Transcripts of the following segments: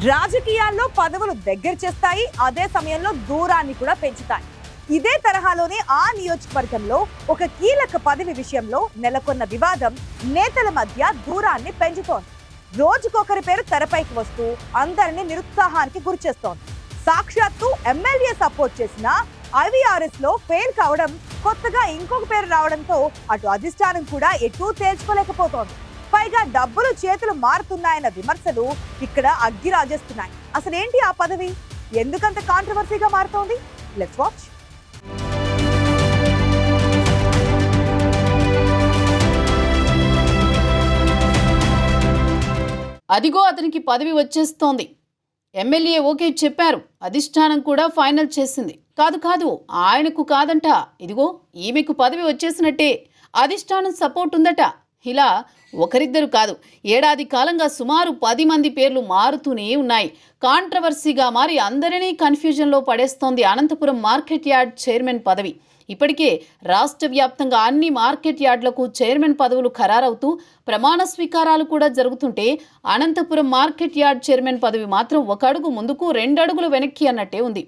రాజకీయాల్లో పదవులు దగ్గర చేస్తాయి, అదే సమయంలో దూరాన్ని కూడా పెంచుతాయి. ఇదే తరహాలోనే ఆ నియోజకవర్గంలో ఒక కీలక పదవి విషయంలో నెలకొన్న వివాదం నేతల మధ్య దూరాన్ని పెంచుతోంది. రోజుకొకరి పేరు తెరపైకి వస్తూ అందరినీ నిరుత్సాహానికి గురిచేస్తోంది. సాక్షాత్తు ఎమ్మెల్యే సపోర్ట్ చేసిన IVRS లో ఫెయిల్ కావడం, కొత్తగా ఇంకొక పేరు రావడంతో అటు అధిష్టానం కూడా ఎటూ తేల్చుకోలేకపోతోంది. పైగా డబ్బులు చేతులు మారుతున్నాయన్న విమర్శలు ఇక్కడ అగ్గి రాజేస్తున్నాయి. అసలేంటి ఆ పదవి, ఎందుకంత కాంట్రవర్సీగా మారుతోంది? Let's watch. అదిగో అతనికి పదవి వచ్చేస్తోంది. ఎమ్మెల్యే ఓకే చెప్పారు, అధిష్టానం కూడా ఫైనల్ చేసింది. కాదు ఆయనకు కాదంట, ఇదిగో ఈమెకు పదవి వచ్చేసినట్టే, అధిష్టానం సపోర్ట్ ఉందట. ఇలా ఒకరిద్దరు కాదు, ఏడాది కాలంగా సుమారు 10 మంది పేర్లు మారుతూనే ఉన్నాయి. కాంట్రవర్సీగా మారి అందరినీ కన్ఫ్యూజన్లో పడేస్తోంది అనంతపురం మార్కెట్ యార్డ్ చైర్మన్ పదవి. ఇప్పటికే రాష్ట్ర వ్యాప్తంగా అన్ని మార్కెట్ యార్డులకు చైర్మన్ పదవులు ఖరారవుతూ ప్రమాణ స్వీకారాలు కూడా జరుగుతుంటే అనంతపురం మార్కెట్ యార్డ్ చైర్మన్ పదవి మాత్రం 1 అడుగు ముందుకు 2 అడుగులు వెనక్కి అన్నట్టే ఉంది.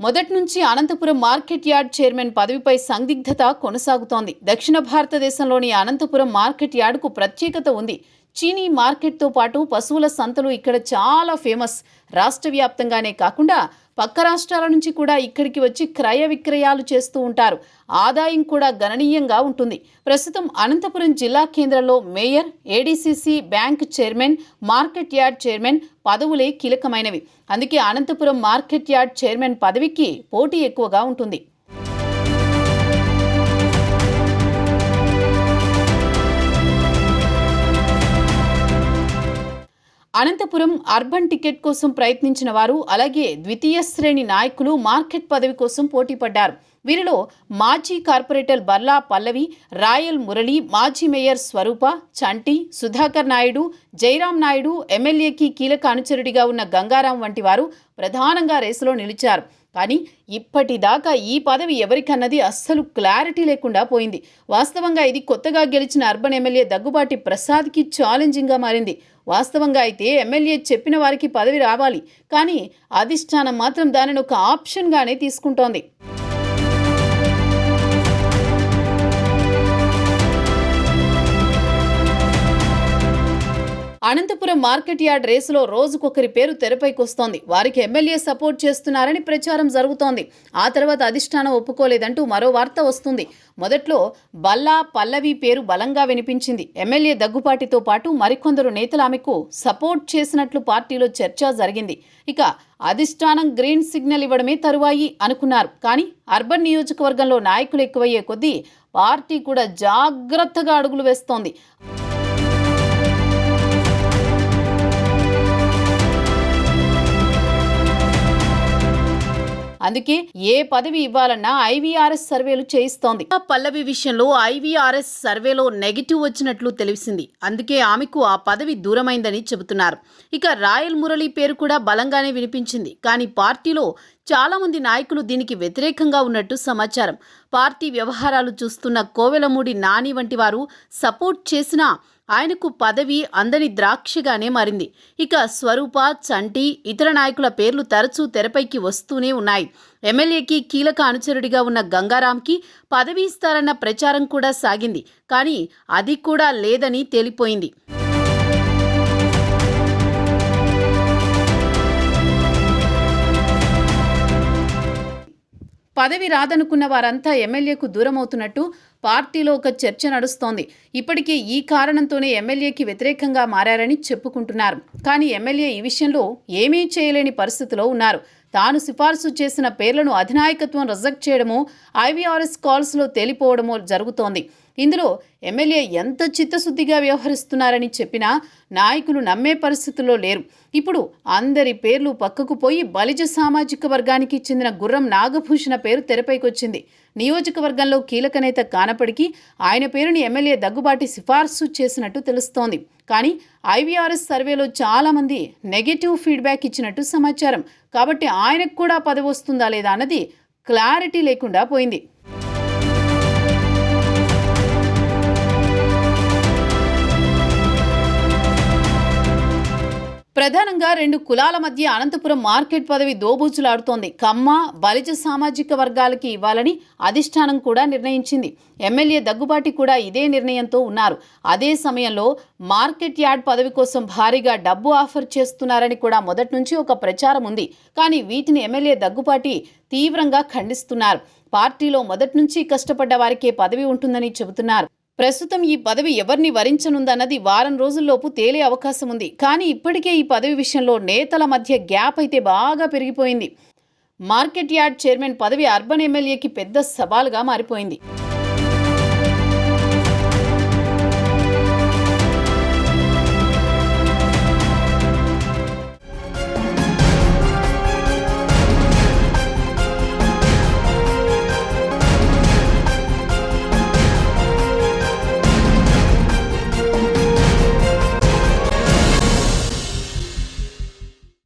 మొదటి నుంచి అనంతపురం మార్కెట్ యార్డ్ చైర్మన్ పదవిపై సందిగ్ధత కొనసాగుతోంది. దక్షిణ భారతదేశంలోని అనంతపురం మార్కెట్ యార్డుకు ప్రత్యేకత ఉంది. చీనీ మార్కెట్తో పాటు పశువుల సంతలు ఇక్కడ చాలా ఫేమస్. రాష్ట్ర వ్యాప్తంగానే కాకుండా పక్క రాష్ట్రాల నుంచి కూడా ఇక్కడికి వచ్చి క్రయ విక్రయాలు చేస్తూ ఉంటారు. ఆదాయం కూడా గణనీయంగా ఉంటుంది. ప్రస్తుతం అనంతపురం జిల్లా కేంద్రంలో mayor, ADCC bank chairman, market yard chairman పదవులే కీలకమైనవి. అందుకే అనంతపురం మార్కెట్ యార్డ్ చైర్మన్ పదవికి పోటీ ఎక్కువగా ఉంటుంది. అనంతపురం అర్బన్ టికెట్ కోసం ప్రయత్నించిన వారు, అలాగే ద్వితీయ శ్రేణి నాయకులు మార్కెట్ పదవి కోసం పోటీ పడ్డారు. వీరిలో మాజీ కార్పొరేటర్ బర్లా పల్లవి, రాయల్ మురళి, మాజీ మేయర్ స్వరూప, చంటి, సుధాకర్ నాయుడు, జయరాం నాయుడు, ఎమ్మెల్యేకి కీలక అనుచరుడిగా ఉన్న గంగారాం వంటి వారు ప్రధానంగా రేసులో నిలిచారు. కానీ ఇప్పటిదాకా ఈ పదవి ఎవరికన్నది అస్సలు క్లారిటీ లేకుండా పోయింది. వాస్తవంగా ఇది కొత్తగా గెలిచిన అర్బన్ ఎమ్మెల్యే దగ్గుబాటి ప్రసాద్కి ఛాలెంజింగ్గా మారింది. వాస్తవంగా అయితే ఎమ్మెల్యే చెప్పిన వారికి పదవి రావాలి, కానీ అధిష్టానం మాత్రం దానిని ఒక ఆప్షన్గానే తీసుకుంటోంది. అనంతపురం మార్కెట్ యార్డ్ రేసులో రోజుకొకరి పేరు తెరపైకి వస్తోంది. వారికి ఎమ్మెల్యే సపోర్ట్ చేస్తున్నారని ప్రచారం జరుగుతోంది. ఆ తర్వాత అధిష్టానం ఒప్పుకోలేదంటూ మరో వార్త వస్తుంది. మొదట్లో బల్లా పల్లవి పేరు బలంగా వినిపించింది. ఎమ్మెల్యే దగ్గుపాటితో పాటు మరికొందరు నేతలు ఆమెకు సపోర్ట్ చేసినట్లు పార్టీలో చర్చ జరిగింది. ఇక అధిష్టానం గ్రీన్ సిగ్నల్ ఇవ్వడమే తరువాయి అనుకున్నారు. కానీ అర్బన్ నియోజకవర్గంలో నాయకులు ఎక్కువయ్యే కొద్దీ పార్టీ కూడా జాగ్రత్తగా అడుగులు వేస్తోంది. అందుకే ఏ పదవి ఇవ్వాలన్నా IVRS సర్వేలు చేయిస్తోంది. పల్లవి విషయంలో IVRS సర్వేలో నెగిటివ్ వచ్చినట్లు తెలిసింది. అందుకే ఆమెకు ఆ పదవి దూరమైందని చెబుతున్నారు. ఇక రాయల్ మురళి పేరు కూడా బలంగానే వినిపించింది. కానీ పార్టీలో చాలా మంది నాయకులు దీనికి వ్యతిరేకంగా ఉన్నట్టు సమాచారం. పార్టీ వ్యవహారాలు చూస్తున్న కోవెలమూడి నాని వంటి వారు సపోర్ట్ చేసినా ఆయనకు పదవి అందని ద్రాక్షగానే మారింది. ఇక స్వరూప, చంటి, ఇతర నాయకుల పేర్లు తరచూ తెరపైకి వస్తూనే ఉన్నాయి. ఎమ్మెల్యేకి కీలక అనుచరుడిగా ఉన్న గంగారాంకి పదవి ఇస్తారన్న ప్రచారం కూడా సాగింది. కానీ అది కూడా లేదని తేలిపోయింది. పదవి రాదనుకున్న వారంతా ఎమ్మెల్యేకు దూరమవుతున్నట్టు పార్టీలో ఒక చర్చ నడుస్తోంది. ఇప్పటికే ఈ కారణంతోనే ఎమ్మెల్యేకి వ్యతిరేకంగా మారారని చెప్పుకుంటున్నారు. కానీ ఎమ్మెల్యే ఈ విషయంలో ఏమీ చేయలేని పరిస్థితిలో ఉన్నారు. తాను సిఫార్సు చేసిన పేర్లను అధినాయకత్వం రిజెక్ట్ చేయడమో, IVRS కాల్స్లో తేలిపోవడమో జరుగుతోంది. ఇందులో ఎమ్మెల్యే ఎంత చిత్తశుద్ధిగా వ్యవహరిస్తున్నారని చెప్పినా నాయకులు నమ్మే పరిస్థితుల్లో లేరు. ఇప్పుడు అందరి పేర్లు పక్కకు పోయి బలిజ సామాజిక వర్గానికి చెందిన గుర్రం నాగభూషణ పేరు తెరపైకొచ్చింది. నియోజకవర్గంలో కీలక నేత కానప్పటికీ ఆయన పేరుని ఎమ్మెల్యే దగ్గుబాటి సిఫార్సు చేసినట్టు తెలుస్తోంది. కానీ IVRS సర్వేలో చాలామంది నెగటివ్ ఫీడ్బ్యాక్ ఇచ్చినట్టు సమాచారం. కాబట్టి ఆయనకు కూడా పదవి వస్తుందా లేదా అన్నది క్లారిటీ లేకుండా పోయింది. ప్రధానంగా 2 కులాల మధ్య అనంతపురం మార్కెట్ పదవి దోబూచులాడుతోంది. కమ్మ, బలిజ సామాజిక వర్గాలకి ఇవ్వాలని అధిష్టానం కూడా నిర్ణయించింది. ఎమ్మెల్యే దగ్గుబాటి కూడా ఇదే నిర్ణయంతో ఉన్నారు. అదే సమయంలో మార్కెట్ యార్డ్ పదవి కోసం భారీగా డబ్బు ఆఫర్ చేస్తున్నారని కూడా మొదటి నుంచి ఒక ప్రచారం ఉంది. కానీ వీటిని ఎమ్మెల్యే దగ్గుబాటి తీవ్రంగా ఖండిస్తున్నారు. పార్టీలో మొదటి నుంచి కష్టపడ్డ వారికే పదవి ఉంటుందని చెబుతున్నారు. ప్రస్తుతం ఈ పదవి ఎవరిని వరించనుందన్నది వారం రోజుల్లోపు తేలే అవకాశం ఉంది. కానీ ఇప్పటికే ఈ పదవి విషయంలో నేతల మధ్య గ్యాప్ అయితే బాగా పెరిగిపోయింది. మార్కెట్ యార్డ్ చైర్మన్ పదవి అర్బన్ ఎమ్మెల్యేకి పెద్ద సవాలుగా మారిపోయింది.